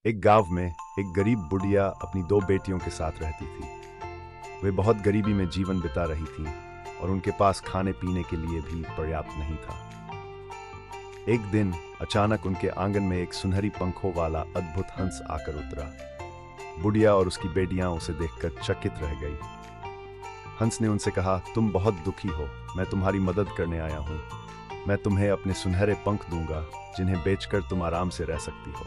एक गांव में एक गरीब बुढ़िया अपनी दो बेटियों के साथ रहती थी। वे बहुत गरीबी में जीवन बिता रही थीं और उनके पास खाने पीने के लिए भी पर्याप्त नहीं था। एक दिन अचानक उनके आंगन में एक सुनहरी पंखों वाला अद्भुत हंस आकर उतरा। बुढ़िया और उसकी बेटियां उसे देखकर चकित रह गई। हंस ने उनसे कहा, तुम बहुत दुखी हो, मैं तुम्हारी मदद करने आया हूँ। मैं तुम्हें अपने सुनहरे पंख दूंगा जिन्हें बेचकर तुम आराम से रह सकती हो।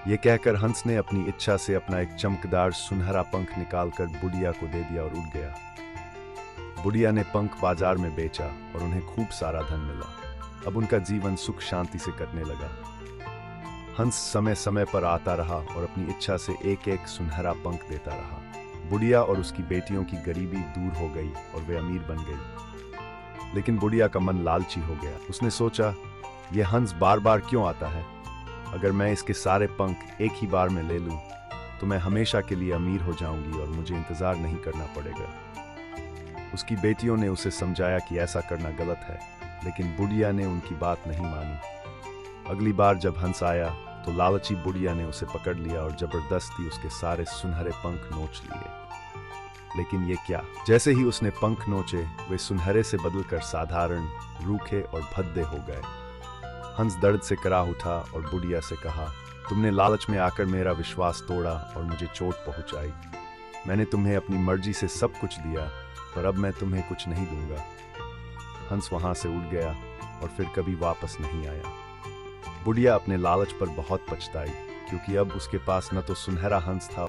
ये कहकर हंस ने अपनी इच्छा से अपना एक चमकदार सुनहरा पंख निकालकर बुढ़िया को दे दिया और उड़ गया। बुढ़िया ने पंख बाजार में बेचा और उन्हें खूब सारा धन मिला। अब उनका जीवन सुख शांति से कटने लगा। हंस समय समय पर आता रहा और अपनी इच्छा से एक एक सुनहरा पंख देता रहा। बुढ़िया और उसकी बेटियों की गरीबी दूर हो गई और वे अमीर बन गई। लेकिन बुढ़िया का मन लालची हो गया। उसने सोचा, यह हंस बार बार क्यों आता है? अगर मैं इसके सारे पंख एक ही बार में ले लूं, तो मैं हमेशा के लिए अमीर हो जाऊंगी और मुझे इंतजार नहीं करना पड़ेगा। उसकी बेटियों ने उसे समझाया कि ऐसा करना गलत है, लेकिन बुढ़िया ने उनकी बात नहीं मानी। अगली बार जब हंस आया तो लालची बुढ़िया ने उसे पकड़ लिया और जबरदस्ती उसके सारे सुनहरे पंख नोच लिए। लेकिन ये क्या, जैसे ही उसने पंख नोचे वे सुनहरे से बदलकर साधारण, रूखे और भद्दे हो गए। हंस दर्द से कराह उठा और बुढ़िया से कहा, तुमने लालच में आकर मेरा विश्वास तोड़ा और मुझे चोट पहुंचाई। मैंने तुम्हें अपनी मर्जी से सब कुछ दिया, पर अब मैं तुम्हें कुछ नहीं दूंगा। हंस वहां से उड़ गया और फिर कभी वापस नहीं आया। बुढ़िया अपने लालच पर बहुत पछताई, क्योंकि अब उसके पास न तो सुनहरा हंस था